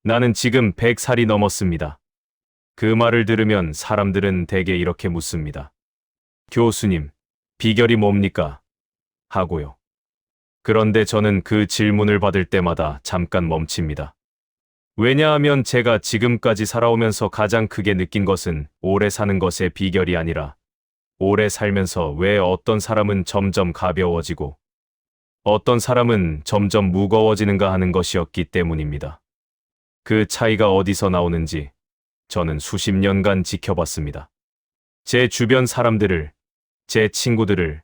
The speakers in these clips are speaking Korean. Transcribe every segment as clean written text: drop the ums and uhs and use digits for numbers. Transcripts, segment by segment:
나는 지금 100살이 넘었습니다. 그 말을 들으면 사람들은 대개 이렇게 묻습니다. 교수님, 비결이 뭡니까? 하고요. 그런데 저는 그 질문을 받을 때마다 잠깐 멈춥니다. 왜냐하면 제가 지금까지 살아오면서 가장 크게 느낀 것은 오래 사는 것의 비결이 아니라 오래 살면서 왜 어떤 사람은 점점 가벼워지고 어떤 사람은 점점 무거워지는가 하는 것이었기 때문입니다. 그 차이가 어디서 나오는지 저는 수십 년간 지켜봤습니다. 제 주변 사람들을, 제 친구들을,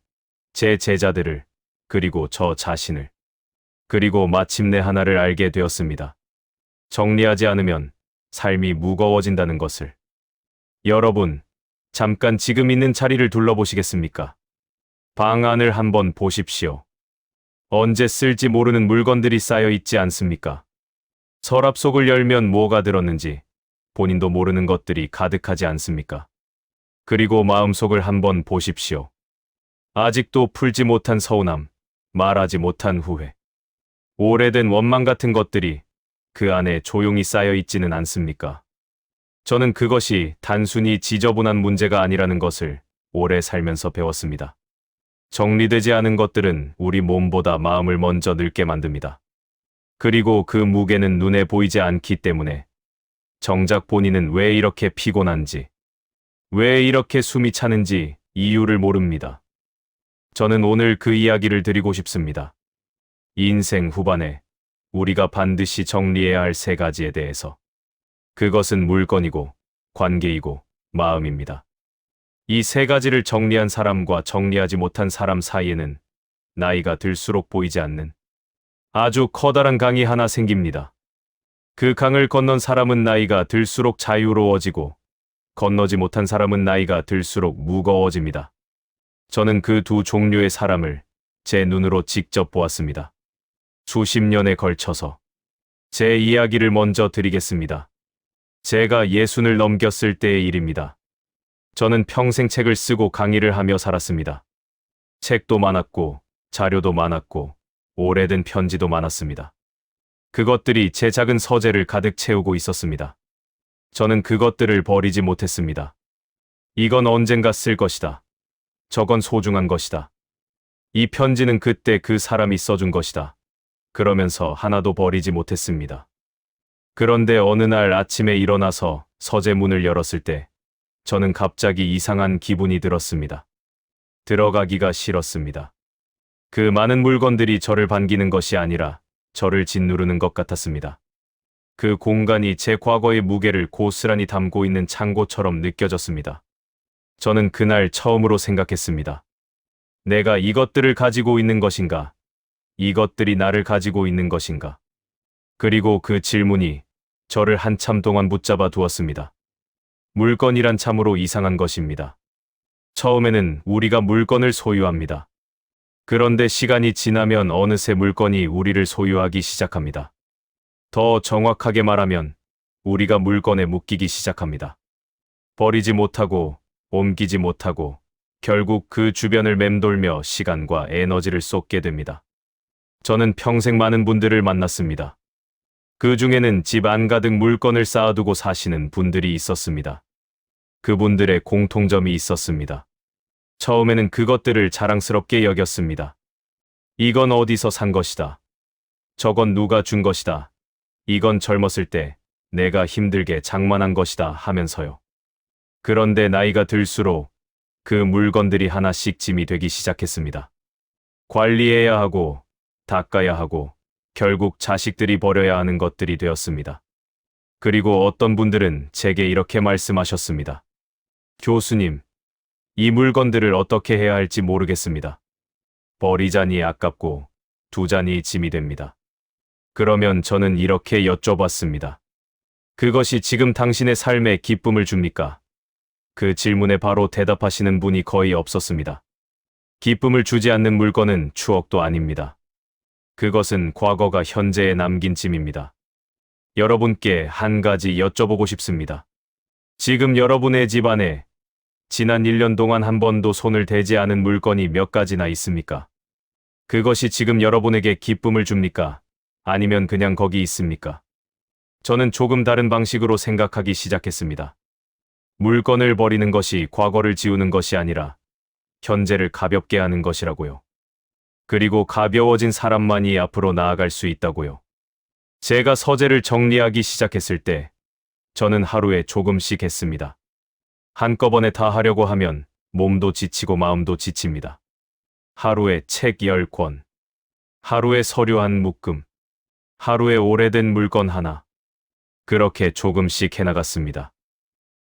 제 제자들을, 그리고 저 자신을. 그리고 마침내 하나를 알게 되었습니다. 정리하지 않으면 삶이 무거워진다는 것을. 여러분, 잠깐 지금 있는 자리를 둘러보시겠습니까? 방 안을 한번 보십시오. 언제 쓸지 모르는 물건들이 쌓여 있지 않습니까? 서랍 속을 열면 뭐가 들었는지 본인도 모르는 것들이 가득하지 않습니까? 그리고 마음속을 한번 보십시오. 아직도 풀지 못한 서운함, 말하지 못한 후회, 오래된 원망 같은 것들이 그 안에 조용히 쌓여 있지는 않습니까? 저는 그것이 단순히 지저분한 문제가 아니라는 것을 오래 살면서 배웠습니다. 정리되지 않은 것들은 우리 몸보다 마음을 먼저 늙게 만듭니다. 그리고 그 무게는 눈에 보이지 않기 때문에 정작 본인은 왜 이렇게 피곤한지, 왜 이렇게 숨이 차는지 이유를 모릅니다. 저는 오늘 그 이야기를 드리고 싶습니다. 인생 후반에 우리가 반드시 정리해야 할 세 가지에 대해서. 그것은 물건이고, 관계이고, 마음입니다. 이 세 가지를 정리한 사람과 정리하지 못한 사람 사이에는 나이가 들수록 보이지 않는 아주 커다란 강이 하나 생깁니다. 그 강을 건넌 사람은 나이가 들수록 자유로워지고, 건너지 못한 사람은 나이가 들수록 무거워집니다. 저는 그 두 종류의 사람을 제 눈으로 직접 보았습니다. 수십 년에 걸쳐서. 제 이야기를 먼저 드리겠습니다. 제가 60을 넘겼을 때의 일입니다. 저는 평생 책을 쓰고 강의를 하며 살았습니다. 책도 많았고, 자료도 많았고, 오래된 편지도 많았습니다. 그것들이 제 작은 서재를 가득 채우고 있었습니다. 저는 그것들을 버리지 못했습니다. 이건 언젠가 쓸 것이다. 저건 소중한 것이다. 이 편지는 그때 그 사람이 써준 것이다. 그러면서 하나도 버리지 못했습니다. 그런데 어느 날 아침에 일어나서 서재 문을 열었을 때 저는 갑자기 이상한 기분이 들었습니다. 들어가기가 싫었습니다. 그 많은 물건들이 저를 반기는 것이 아니라 저를 짓누르는 것 같았습니다. 그 공간이 제 과거의 무게를 고스란히 담고 있는 창고처럼 느껴졌습니다. 저는 그날 처음으로 생각했습니다. 내가 이것들을 가지고 있는 것인가? 이것들이 나를 가지고 있는 것인가? 그리고 그 질문이 저를 한참 동안 붙잡아 두었습니다. 물건이란 참으로 이상한 것입니다. 처음에는 우리가 물건을 소유합니다. 그런데 시간이 지나면 어느새 물건이 우리를 소유하기 시작합니다. 더 정확하게 말하면 우리가 물건에 묶이기 시작합니다. 버리지 못하고 옮기지 못하고 결국 그 주변을 맴돌며 시간과 에너지를 쏟게 됩니다. 저는 평생 많은 분들을 만났습니다. 그 중에는 집 안가득 물건을 쌓아두고 사시는 분들이 있었습니다. 그분들의 공통점이 있었습니다. 처음에는 그것들을 자랑스럽게 여겼습니다. 이건 어디서 산 것이다. 저건 누가 준 것이다. 이건 젊었을 때 내가 힘들게 장만한 것이다 하면서요. 그런데 나이가 들수록 그 물건들이 하나씩 짐이 되기 시작했습니다. 관리해야 하고 닦아야 하고 결국 자식들이 버려야 하는 것들이 되었습니다. 그리고 어떤 분들은 제게 이렇게 말씀하셨습니다. 교수님, 이 물건들을 어떻게 해야 할지 모르겠습니다. 버리자니 아깝고 두자니 짐이 됩니다. 그러면 저는 이렇게 여쭤봤습니다. 그것이 지금 당신의 삶에 기쁨을 줍니까? 그 질문에 바로 대답하시는 분이 거의 없었습니다. 기쁨을 주지 않는 물건은 추억도 아닙니다. 그것은 과거가 현재에 남긴 짐입니다. 여러분께 한 가지 여쭤보고 싶습니다. 지금 여러분의 집안에 지난 1년 동안 한 번도 손을 대지 않은 물건이 몇 가지나 있습니까? 그것이 지금 여러분에게 기쁨을 줍니까? 아니면 그냥 거기 있습니까? 저는 조금 다른 방식으로 생각하기 시작했습니다. 물건을 버리는 것이 과거를 지우는 것이 아니라 현재를 가볍게 하는 것이라고요. 그리고 가벼워진 사람만이 앞으로 나아갈 수 있다고요. 제가 서재를 정리하기 시작했을 때 저는 하루에 조금씩 했습니다. 한꺼번에 다 하려고 하면 몸도 지치고 마음도 지칩니다. 하루에 책 10권, 하루에 서류 한 묶음, 하루에 오래된 물건 하나. 그렇게 조금씩 해나갔습니다.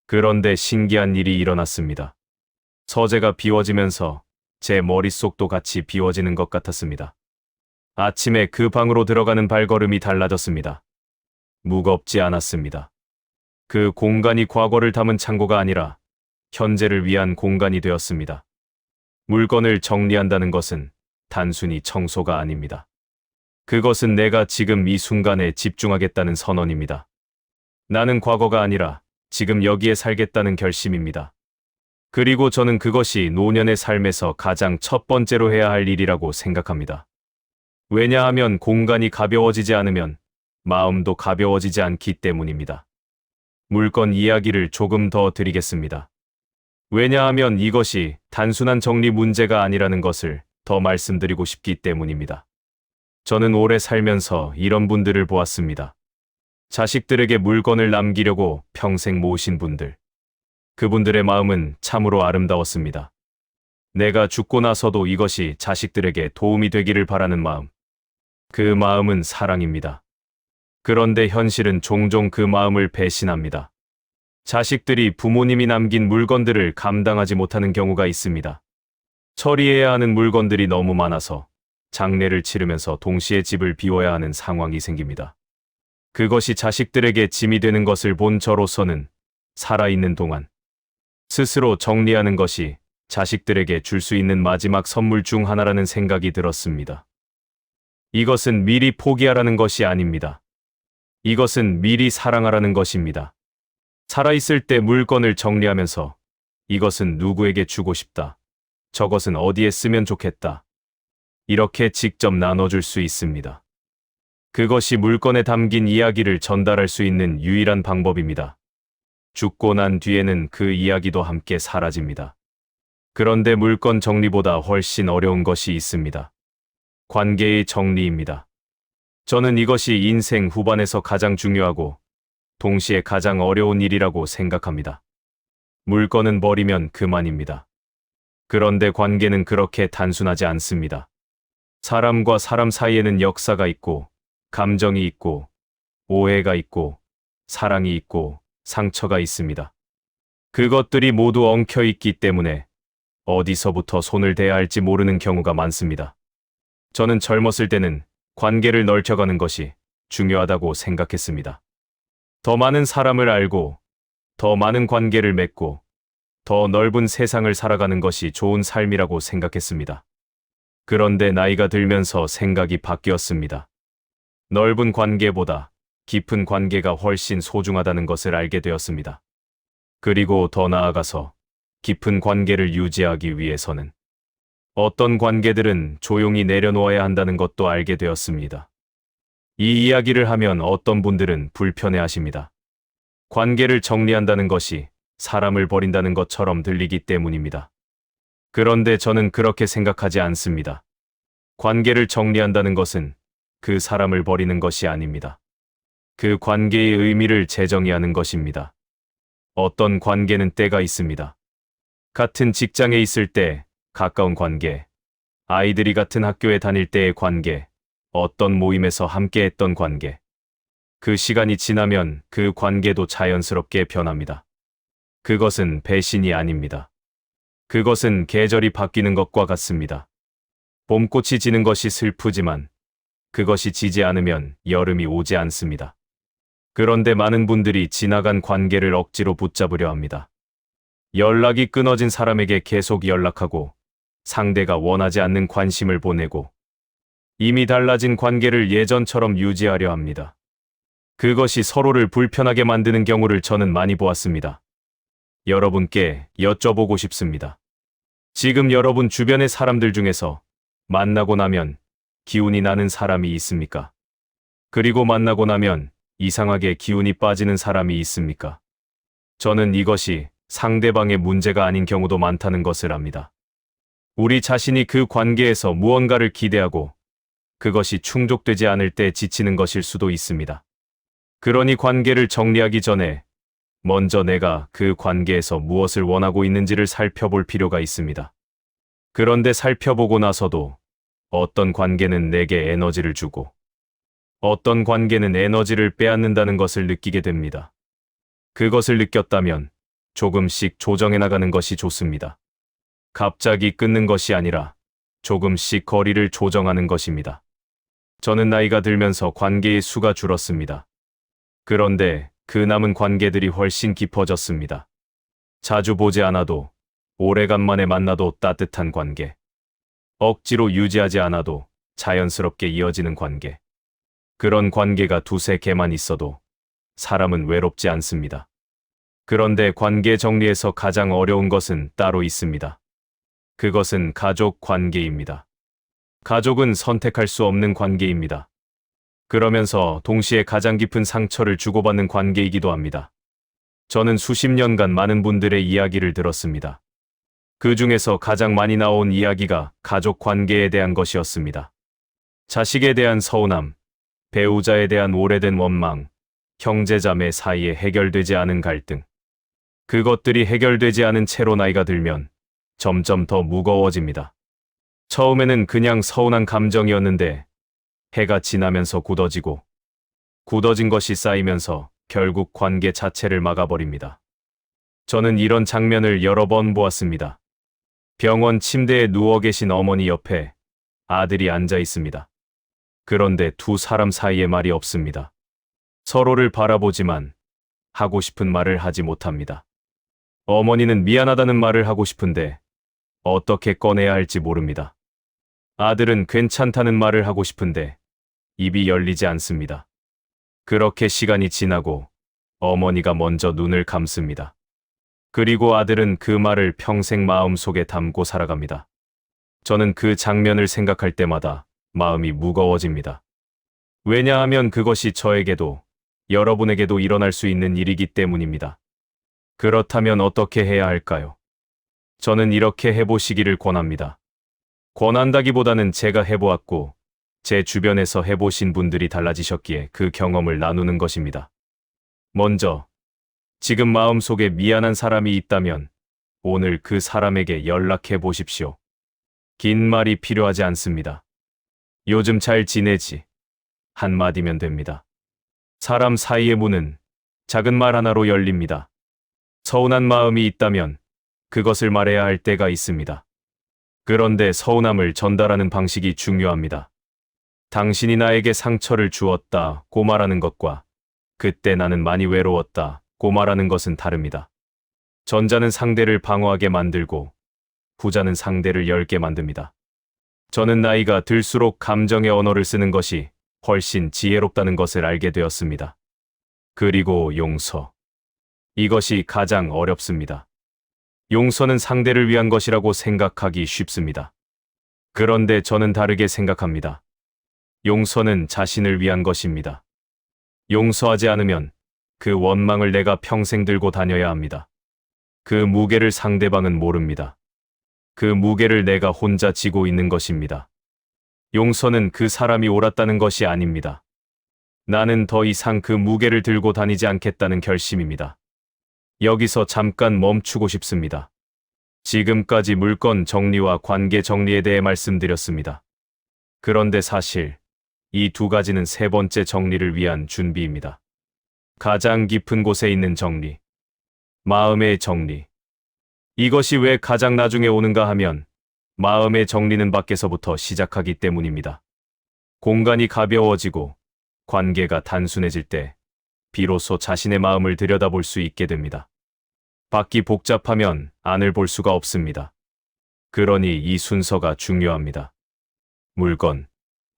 그런데 신기한 일이 일어났습니다. 서재가 비워지면서 제 머릿속도 같이 비워지는 것 같았습니다. 아침에 그 방으로 들어가는 발걸음이 달라졌습니다. 무겁지 않았습니다. 그 공간이 과거를 담은 창고가 아니라 현재를 위한 공간이 되었습니다. 물건을 정리한다는 것은 단순히 청소가 아닙니다. 그것은 내가 지금 이 순간에 집중하겠다는 선언입니다. 나는 과거가 아니라 지금 여기에 살겠다는 결심입니다. 그리고 저는 그것이 노년의 삶에서 가장 첫 번째로 해야 할 일이라고 생각합니다. 왜냐하면 공간이 가벼워지지 않으면 마음도 가벼워지지 않기 때문입니다. 물건 이야기를 조금 더 드리겠습니다. 왜냐하면 이것이 단순한 정리 문제가 아니라는 것을 더 말씀드리고 싶기 때문입니다. 저는 오래 살면서 이런 분들을 보았습니다. 자식들에게 물건을 남기려고 평생 모으신 분들. 그분들의 마음은 참으로 아름다웠습니다. 내가 죽고 나서도 이것이 자식들에게 도움이 되기를 바라는 마음. 그 마음은 사랑입니다. 그런데 현실은 종종 그 마음을 배신합니다. 자식들이 부모님이 남긴 물건들을 감당하지 못하는 경우가 있습니다. 처리해야 하는 물건들이 너무 많아서 장례를 치르면서 동시에 집을 비워야 하는 상황이 생깁니다. 그것이 자식들에게 짐이 되는 것을 본 저로서는 살아있는 동안 스스로 정리하는 것이 자식들에게 줄 수 있는 마지막 선물 중 하나라는 생각이 들었습니다. 이것은 미리 포기하라는 것이 아닙니다. 이것은 미리 사랑하라는 것입니다. 살아있을 때 물건을 정리하면서 이것은 누구에게 주고 싶다. 저것은 어디에 쓰면 좋겠다. 이렇게 직접 나눠줄 수 있습니다. 그것이 물건에 담긴 이야기를 전달할 수 있는 유일한 방법입니다. 죽고 난 뒤에는 그 이야기도 함께 사라집니다. 그런데 물건 정리보다 훨씬 어려운 것이 있습니다. 관계의 정리입니다. 저는 이것이 인생 후반에서 가장 중요하고 동시에 가장 어려운 일이라고 생각합니다. 물건은 버리면 그만입니다. 그런데 관계는 그렇게 단순하지 않습니다. 사람과 사람 사이에는 역사가 있고, 감정이 있고, 오해가 있고, 사랑이 있고, 상처가 있습니다. 그것들이 모두 엉켜 있기 때문에 어디서부터 손을 대야 할지 모르는 경우가 많습니다. 저는 젊었을 때는 관계를 넓혀가는 것이 중요하다고 생각했습니다. 더 많은 사람을 알고, 더 많은 관계를 맺고, 더 넓은 세상을 살아가는 것이 좋은 삶이라고 생각했습니다. 그런데 나이가 들면서 생각이 바뀌었습니다. 넓은 관계보다 깊은 관계가 훨씬 소중하다는 것을 알게 되었습니다. 그리고 더 나아가서 깊은 관계를 유지하기 위해서는 어떤 관계들은 조용히 내려놓아야 한다는 것도 알게 되었습니다. 이 이야기를 하면 어떤 분들은 불편해하십니다. 관계를 정리한다는 것이 사람을 버린다는 것처럼 들리기 때문입니다. 그런데 저는 그렇게 생각하지 않습니다. 관계를 정리한다는 것은 그 사람을 버리는 것이 아닙니다. 그 관계의 의미를 재정의하는 것입니다. 어떤 관계는 때가 있습니다. 같은 직장에 있을 때 가까운 관계, 아이들이 같은 학교에 다닐 때의 관계, 어떤 모임에서 함께했던 관계. 그 시간이 지나면 그 관계도 자연스럽게 변합니다. 그것은 배신이 아닙니다. 그것은 계절이 바뀌는 것과 같습니다. 봄꽃이 지는 것이 슬프지만 그것이 지지 않으면 여름이 오지 않습니다. 그런데 많은 분들이 지나간 관계를 억지로 붙잡으려 합니다. 연락이 끊어진 사람에게 계속 연락하고 상대가 원하지 않는 관심을 보내고 이미 달라진 관계를 예전처럼 유지하려 합니다. 그것이 서로를 불편하게 만드는 경우를 저는 많이 보았습니다. 여러분께 여쭤보고 싶습니다. 지금 여러분 주변의 사람들 중에서 만나고 나면 기운이 나는 사람이 있습니까? 그리고 만나고 나면 이상하게 기운이 빠지는 사람이 있습니까? 저는 이것이 상대방의 문제가 아닌 경우도 많다는 것을 압니다. 우리 자신이 그 관계에서 무언가를 기대하고 그것이 충족되지 않을 때 지치는 것일 수도 있습니다. 그러니 관계를 정리하기 전에 먼저 내가 그 관계에서 무엇을 원하고 있는지를 살펴볼 필요가 있습니다. 그런데 살펴보고 나서도 어떤 관계는 내게 에너지를 주고 어떤 관계는 에너지를 빼앗는다는 것을 느끼게 됩니다. 그것을 느꼈다면 조금씩 조정해 나가는 것이 좋습니다. 갑자기 끊는 것이 아니라 조금씩 거리를 조정하는 것입니다. 저는 나이가 들면서 관계의 수가 줄었습니다. 그런데 그 남은 관계들이 훨씬 깊어졌습니다. 자주 보지 않아도 오래간만에 만나도 따뜻한 관계. 억지로 유지하지 않아도 자연스럽게 이어지는 관계. 그런 관계가 두세 개만 있어도 사람은 외롭지 않습니다. 그런데 관계 정리에서 가장 어려운 것은 따로 있습니다. 그것은 가족 관계입니다. 가족은 선택할 수 없는 관계입니다. 그러면서 동시에 가장 깊은 상처를 주고받는 관계이기도 합니다. 저는 수십 년간 많은 분들의 이야기를 들었습니다. 그 중에서 가장 많이 나온 이야기가 가족 관계에 대한 것이었습니다. 자식에 대한 서운함, 배우자에 대한 오래된 원망, 형제자매 사이에 해결되지 않은 갈등. 그것들이 해결되지 않은 채로 나이가 들면 점점 더 무거워집니다. 처음에는 그냥 서운한 감정이었는데 해가 지나면서 굳어진 것이 쌓이면서 결국 관계 자체를 막아버립니다. 저는 이런 장면을 여러 번 보았습니다. 병원 침대에 누워 계신 어머니 옆에 아들이 앉아 있습니다. 그런데 두 사람 사이에 말이 없습니다. 서로를 바라보지만 하고 싶은 말을 하지 못합니다. 어머니는 미안하다는 말을 하고 싶은데 어떻게 꺼내야 할지 모릅니다. 아들은 괜찮다는 말을 하고 싶은데 입이 열리지 않습니다. 그렇게 시간이 지나고 어머니가 먼저 눈을 감습니다. 그리고 아들은 그 말을 평생 마음속에 담고 살아갑니다. 저는 그 장면을 생각할 때마다 마음이 무거워집니다. 왜냐하면 그것이 저에게도 여러분에게도 일어날 수 있는 일이기 때문입니다. 그렇다면 어떻게 해야 할까요? 저는 이렇게 해보시기를 권합니다. 권한다기보다는 제가 해보았고 제 주변에서 해보신 분들이 달라지셨기에 그 경험을 나누는 것입니다. 먼저, 지금 마음속에 미안한 사람이 있다면 오늘 그 사람에게 연락해 보십시오. 긴 말이 필요하지 않습니다. 요즘 잘 지내지? 한마디면 됩니다. 사람 사이의 문은 작은 말 하나로 열립니다. 서운한 마음이 있다면 그것을 말해야 할 때가 있습니다. 그런데 서운함을 전달하는 방식이 중요합니다. 당신이 나에게 상처를 주었다고 말하는 것과 그때 나는 많이 외로웠다고 말하는 것은 다릅니다. 전자는 상대를 방어하게 만들고 후자는 상대를 열게 만듭니다. 저는 나이가 들수록 감정의 언어를 쓰는 것이 훨씬 지혜롭다는 것을 알게 되었습니다. 그리고 용서. 이것이 가장 어렵습니다. 용서는 상대를 위한 것이라고 생각하기 쉽습니다. 그런데 저는 다르게 생각합니다. 용서는 자신을 위한 것입니다. 용서하지 않으면 그 원망을 내가 평생 들고 다녀야 합니다. 그 무게를 상대방은 모릅니다. 그 무게를 내가 혼자 지고 있는 것입니다. 용서는 그 사람이 옳았다는 것이 아닙니다. 나는 더 이상 그 무게를 들고 다니지 않겠다는 결심입니다. 여기서 잠깐 멈추고 싶습니다. 지금까지 물건 정리와 관계 정리에 대해 말씀드렸습니다. 그런데 사실 이 두 가지는 세 번째 정리를 위한 준비입니다. 가장 깊은 곳에 있는 정리, 마음의 정리. 이것이 왜 가장 나중에 오는가 하면 마음의 정리는 밖에서부터 시작하기 때문입니다. 공간이 가벼워지고 관계가 단순해질 때 비로소 자신의 마음을 들여다볼 수 있게 됩니다. 밖이 복잡하면 안을 볼 수가 없습니다. 그러니 이 순서가 중요합니다. 물건,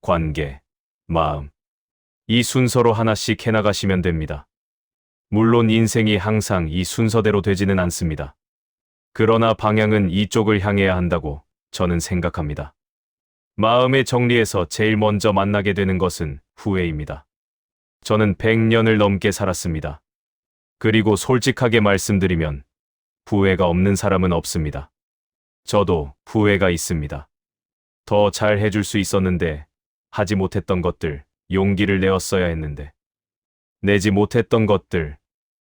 관계, 마음. 이 순서로 하나씩 해나가시면 됩니다. 물론 인생이 항상 이 순서대로 되지는 않습니다. 그러나 방향은 이쪽을 향해야 한다고 저는 생각합니다. 마음의 정리에서 제일 먼저 만나게 되는 것은 후회입니다. 저는 100년을 넘게 살았습니다. 그리고 솔직하게 말씀드리면 후회가 없는 사람은 없습니다. 저도 후회가 있습니다. 더 잘 해줄 수 있었는데, 하지 못했던 것들, 용기를 내었어야 했는데, 내지 못했던 것들,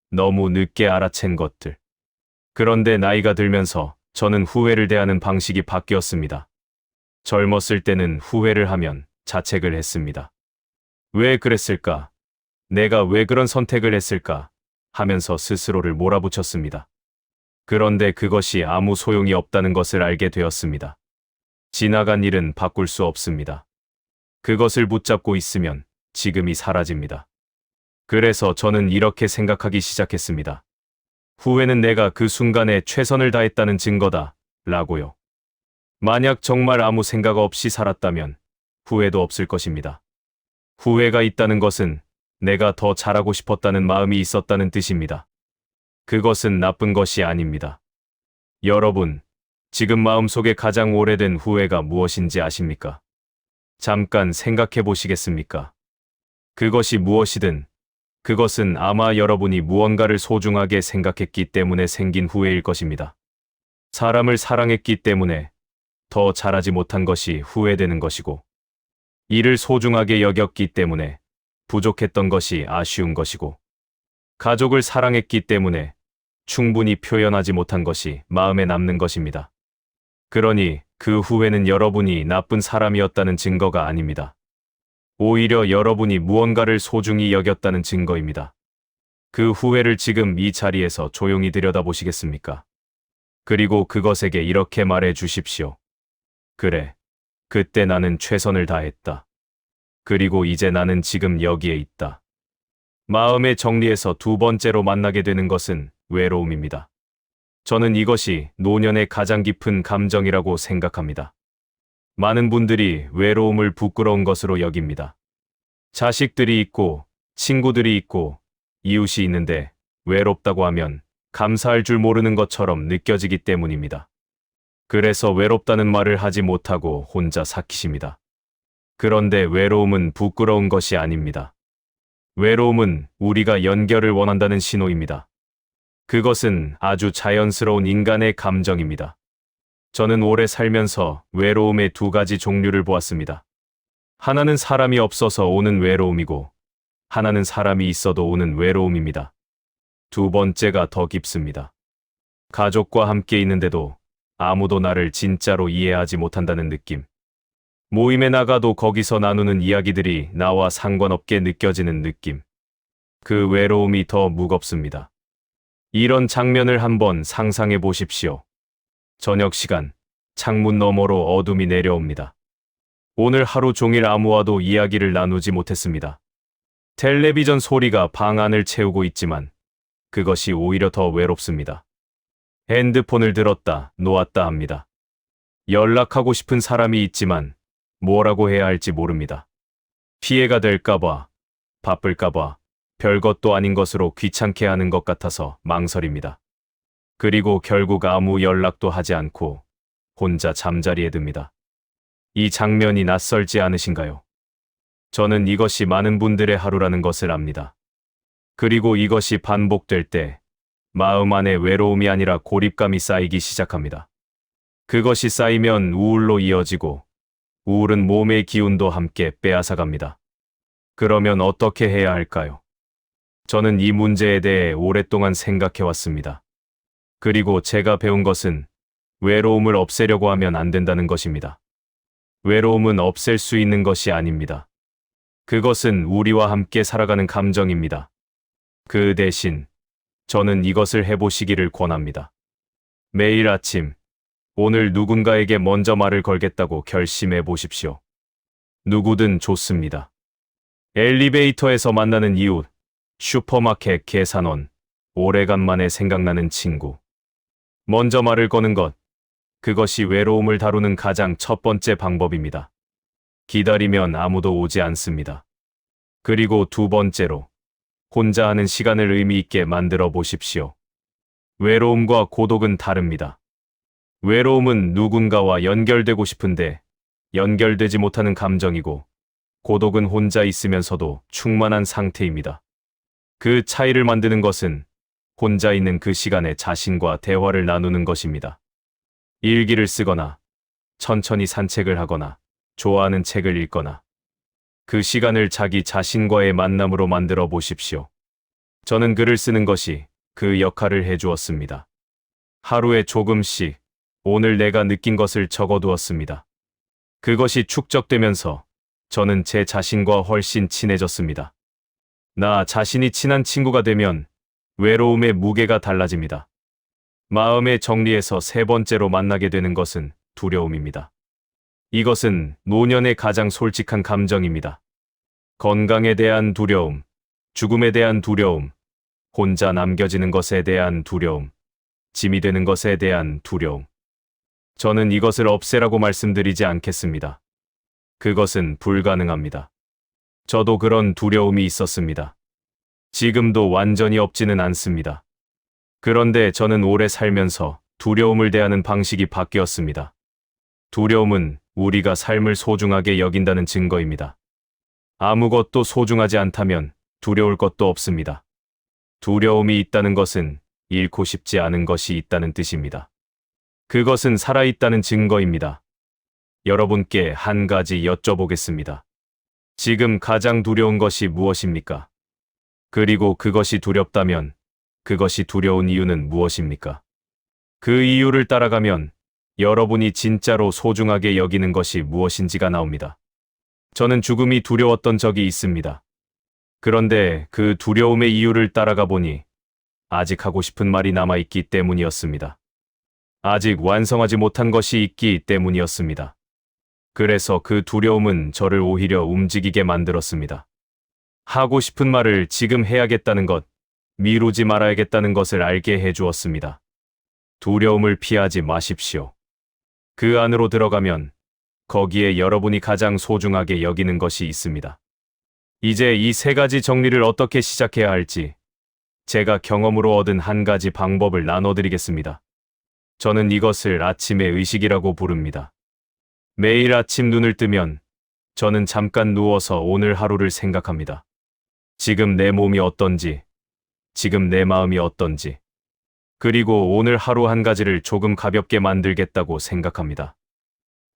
너무 늦게 알아챈 것들. 그런데 나이가 들면서 저는 후회를 대하는 방식이 바뀌었습니다. 젊었을 때는 후회를 하면 자책을 했습니다. 왜 그랬을까? 내가 왜 그런 선택을 했을까? 하면서 스스로를 몰아붙였습니다. 그런데 그것이 아무 소용이 없다는 것을 알게 되었습니다. 지나간 일은 바꿀 수 없습니다. 그것을 붙잡고 있으면 지금이 사라집니다. 그래서 저는 이렇게 생각하기 시작했습니다. 후회는 내가 그 순간에 최선을 다했다는 증거다, 라고요. 만약 정말 아무 생각 없이 살았다면 후회도 없을 것입니다. 후회가 있다는 것은 내가 더 잘하고 싶었다는 마음이 있었다는 뜻입니다. 그것은 나쁜 것이 아닙니다. 여러분, 지금 마음속에 가장 오래된 후회가 무엇인지 아십니까? 잠깐 생각해 보시겠습니까? 그것이 무엇이든, 그것은 아마 여러분이 무언가를 소중하게 생각했기 때문에 생긴 후회일 것입니다. 사람을 사랑했기 때문에 더 잘하지 못한 것이 후회되는 것이고, 일을 소중하게 여겼기 때문에 부족했던 것이 아쉬운 것이고, 가족을 사랑했기 때문에 충분히 표현하지 못한 것이 마음에 남는 것입니다. 그러니 그 후회는 여러분이 나쁜 사람이었다는 증거가 아닙니다. 오히려 여러분이 무언가를 소중히 여겼다는 증거입니다. 그 후회를 지금 이 자리에서 조용히 들여다보시겠습니까? 그리고 그것에게 이렇게 말해 주십시오. 그래, 그때 나는 최선을 다했다. 그리고 이제 나는 지금 여기에 있다. 마음의 정리에서 두 번째로 만나게 되는 것은 외로움입니다. 저는 이것이 노년의 가장 깊은 감정이라고 생각합니다. 많은 분들이 외로움을 부끄러운 것으로 여깁니다. 자식들이 있고, 친구들이 있고, 이웃이 있는데 외롭다고 하면 감사할 줄 모르는 것처럼 느껴지기 때문입니다. 그래서 외롭다는 말을 하지 못하고 혼자 삭히십니다. 그런데 외로움은 부끄러운 것이 아닙니다. 외로움은 우리가 연결을 원한다는 신호입니다. 그것은 아주 자연스러운 인간의 감정입니다. 저는 오래 살면서 외로움의 두 가지 종류를 보았습니다. 하나는 사람이 없어서 오는 외로움이고, 하나는 사람이 있어도 오는 외로움입니다. 두 번째가 더 깊습니다. 가족과 함께 있는데도 아무도 나를 진짜로 이해하지 못한다는 느낌. 모임에 나가도 거기서 나누는 이야기들이 나와 상관없게 느껴지는 느낌. 그 외로움이 더 무겁습니다. 이런 장면을 한번 상상해 보십시오. 저녁 시간, 창문 너머로 어둠이 내려옵니다. 오늘 하루 종일 아무와도 이야기를 나누지 못했습니다. 텔레비전 소리가 방 안을 채우고 있지만 그것이 오히려 더 외롭습니다. 핸드폰을 들었다 놓았다 합니다. 연락하고 싶은 사람이 있지만 뭐라고 해야 할지 모릅니다. 피해가 될까봐, 바쁠까봐, 별것도 아닌 것으로 귀찮게 하는 것 같아서 망설입니다. 그리고 결국 아무 연락도 하지 않고 혼자 잠자리에 듭니다. 이 장면이 낯설지 않으신가요? 저는 이것이 많은 분들의 하루라는 것을 압니다. 그리고 이것이 반복될 때 마음 안에 외로움이 아니라 고립감이 쌓이기 시작합니다. 그것이 쌓이면 우울로 이어지고 우울은 몸의 기운도 함께 빼앗아갑니다. 그러면 어떻게 해야 할까요? 저는 이 문제에 대해 오랫동안 생각해왔습니다. 그리고 제가 배운 것은 외로움을 없애려고 하면 안 된다는 것입니다. 외로움은 없앨 수 있는 것이 아닙니다. 그것은 우리와 함께 살아가는 감정입니다. 그 대신 저는 이것을 해보시기를 권합니다. 매일 아침, 오늘 누군가에게 먼저 말을 걸겠다고 결심해 보십시오. 누구든 좋습니다. 엘리베이터에서 만나는 이웃, 슈퍼마켓 계산원, 오래간만에 생각나는 친구. 먼저 말을 거는 것, 그것이 외로움을 다루는 가장 첫 번째 방법입니다. 기다리면 아무도 오지 않습니다. 그리고 두 번째로, 혼자 하는 시간을 의미 있게 만들어 보십시오. 외로움과 고독은 다릅니다. 외로움은 누군가와 연결되고 싶은데 연결되지 못하는 감정이고, 고독은 혼자 있으면서도 충만한 상태입니다. 그 차이를 만드는 것은 혼자 있는 그 시간에 자신과 대화를 나누는 것입니다. 일기를 쓰거나, 천천히 산책을 하거나, 좋아하는 책을 읽거나, 그 시간을 자기 자신과의 만남으로 만들어 보십시오. 저는 글을 쓰는 것이 그 역할을 해주었습니다. 하루에 조금씩 오늘 내가 느낀 것을 적어두었습니다. 그것이 축적되면서 저는 제 자신과 훨씬 친해졌습니다. 나 자신이 친한 친구가 되면 외로움의 무게가 달라집니다. 마음의 정리에서 세 번째로 만나게 되는 것은 두려움입니다. 이것은 노년의 가장 솔직한 감정입니다. 건강에 대한 두려움, 죽음에 대한 두려움, 혼자 남겨지는 것에 대한 두려움, 짐이 되는 것에 대한 두려움. 저는 이것을 없애라고 말씀드리지 않겠습니다. 그것은 불가능합니다. 저도 그런 두려움이 있었습니다. 지금도 완전히 없지는 않습니다. 그런데 저는 오래 살면서 두려움을 대하는 방식이 바뀌었습니다. 두려움은 우리가 삶을 소중하게 여긴다는 증거입니다. 아무것도 소중하지 않다면 두려울 것도 없습니다. 두려움이 있다는 것은 잃고 싶지 않은 것이 있다는 뜻입니다. 그것은 살아있다는 증거입니다. 여러분께 한 가지 여쭤보겠습니다. 지금 가장 두려운 것이 무엇입니까? 그리고 그것이 두렵다면 그것이 두려운 이유는 무엇입니까? 그 이유를 따라가면 여러분이 진짜로 소중하게 여기는 것이 무엇인지가 나옵니다. 저는 죽음이 두려웠던 적이 있습니다. 그런데 그 두려움의 이유를 따라가 보니 아직 하고 싶은 말이 남아있기 때문이었습니다. 아직 완성하지 못한 것이 있기 때문이었습니다. 그래서 그 두려움은 저를 오히려 움직이게 만들었습니다. 하고 싶은 말을 지금 해야겠다는 것, 미루지 말아야겠다는 것을 알게 해주었습니다. 두려움을 피하지 마십시오. 그 안으로 들어가면 거기에 여러분이 가장 소중하게 여기는 것이 있습니다. 이제 이 세 가지 정리를 어떻게 시작해야 할지 제가 경험으로 얻은 한 가지 방법을 나눠드리겠습니다. 저는 이것을 아침의 의식이라고 부릅니다. 매일 아침 눈을 뜨면 저는 잠깐 누워서 오늘 하루를 생각합니다. 지금 내 몸이 어떤지, 지금 내 마음이 어떤지, 그리고 오늘 하루 한 가지를 조금 가볍게 만들겠다고 생각합니다.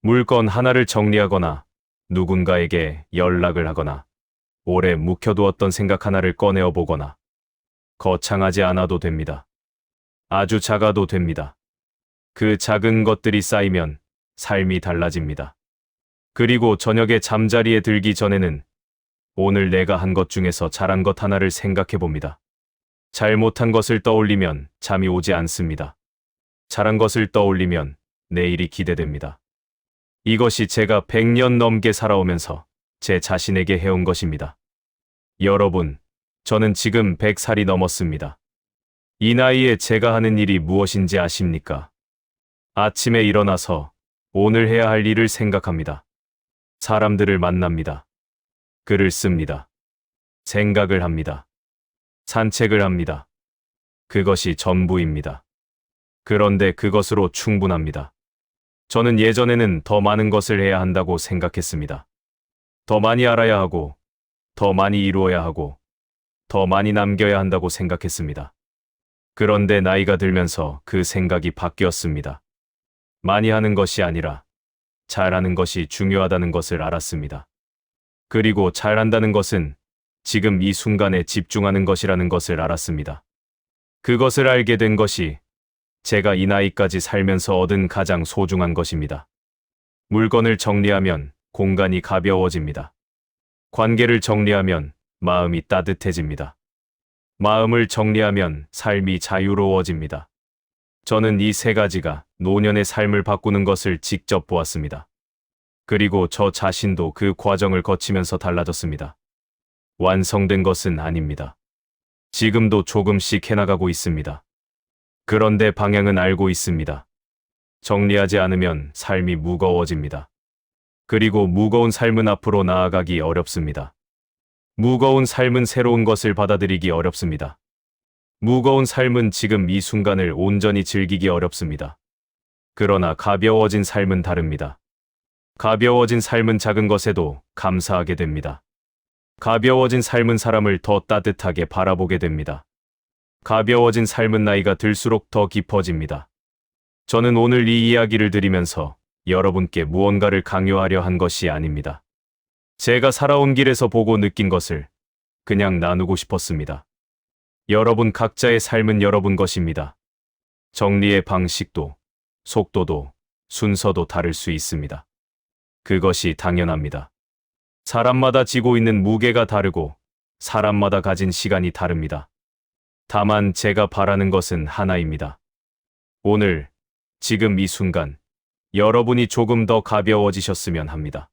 물건 하나를 정리하거나 누군가에게 연락을 하거나 오래 묵혀두었던 생각 하나를 꺼내어 보거나 거창하지 않아도 됩니다. 아주 작아도 됩니다. 그 작은 것들이 쌓이면 삶이 달라집니다. 그리고 저녁에 잠자리에 들기 전에는 오늘 내가 한 것 중에서 잘한 것 하나를 생각해 봅니다. 잘못한 것을 떠올리면 잠이 오지 않습니다. 잘한 것을 떠올리면 내일이 기대됩니다. 이것이 제가 100년 넘게 살아오면서 제 자신에게 해온 것입니다. 여러분, 저는 지금 100살이 넘었습니다. 이 나이에 제가 하는 일이 무엇인지 아십니까? 아침에 일어나서 오늘 해야 할 일을 생각합니다. 사람들을 만납니다. 글을 씁니다. 생각을 합니다. 산책을 합니다. 그것이 전부입니다. 그런데 그것으로 충분합니다. 저는 예전에는 더 많은 것을 해야 한다고 생각했습니다. 더 많이 알아야 하고, 더 많이 이루어야 하고, 더 많이 남겨야 한다고 생각했습니다. 그런데 나이가 들면서 그 생각이 바뀌었습니다. 많이 하는 것이 아니라 잘하는 것이 중요하다는 것을 알았습니다. 그리고 잘한다는 것은 지금 이 순간에 집중하는 것이라는 것을 알았습니다. 그것을 알게 된 것이 제가 이 나이까지 살면서 얻은 가장 소중한 것입니다. 물건을 정리하면 공간이 가벼워집니다. 관계를 정리하면 마음이 따뜻해집니다. 마음을 정리하면 삶이 자유로워집니다. 저는 이 세 가지가 노년의 삶을 바꾸는 것을 직접 보았습니다. 그리고 저 자신도 그 과정을 거치면서 달라졌습니다. 완성된 것은 아닙니다. 지금도 조금씩 해나가고 있습니다. 그런데 방향은 알고 있습니다. 정리하지 않으면 삶이 무거워집니다. 그리고 무거운 삶은 앞으로 나아가기 어렵습니다. 무거운 삶은 새로운 것을 받아들이기 어렵습니다. 무거운 삶은 지금 이 순간을 온전히 즐기기 어렵습니다. 그러나 가벼워진 삶은 다릅니다. 가벼워진 삶은 작은 것에도 감사하게 됩니다. 가벼워진 삶은 사람을 더 따뜻하게 바라보게 됩니다. 가벼워진 삶은 나이가 들수록 더 깊어집니다. 저는 오늘 이 이야기를 드리면서 여러분께 무언가를 강요하려 한 것이 아닙니다. 제가 살아온 길에서 보고 느낀 것을 그냥 나누고 싶었습니다. 여러분 각자의 삶은 여러분 것입니다. 정리의 방식도, 속도도, 순서도 다를 수 있습니다. 그것이 당연합니다. 사람마다 지고 있는 무게가 다르고 사람마다 가진 시간이 다릅니다. 다만 제가 바라는 것은 하나입니다. 오늘, 지금 이 순간, 여러분이 조금 더 가벼워지셨으면 합니다.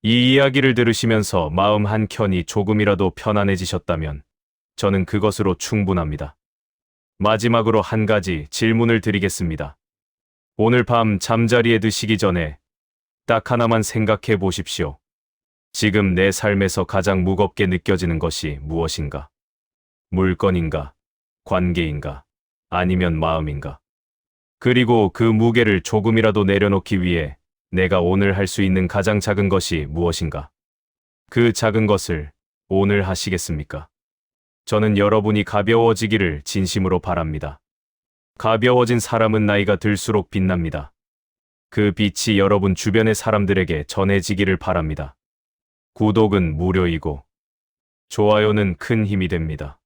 이 이야기를 들으시면서 마음 한켠이 조금이라도 편안해지셨다면 저는 그것으로 충분합니다. 마지막으로 한 가지 질문을 드리겠습니다. 오늘 밤 잠자리에 드시기 전에 딱 하나만 생각해 보십시오. 지금 내 삶에서 가장 무겁게 느껴지는 것이 무엇인가? 물건인가? 관계인가? 아니면 마음인가? 그리고 그 무게를 조금이라도 내려놓기 위해 내가 오늘 할 수 있는 가장 작은 것이 무엇인가? 그 작은 것을 오늘 하시겠습니까? 저는 여러분이 가벼워지기를 진심으로 바랍니다. 가벼워진 사람은 나이가 들수록 빛납니다. 그 빛이 여러분 주변의 사람들에게 전해지기를 바랍니다. 구독은 무료이고 좋아요는 큰 힘이 됩니다.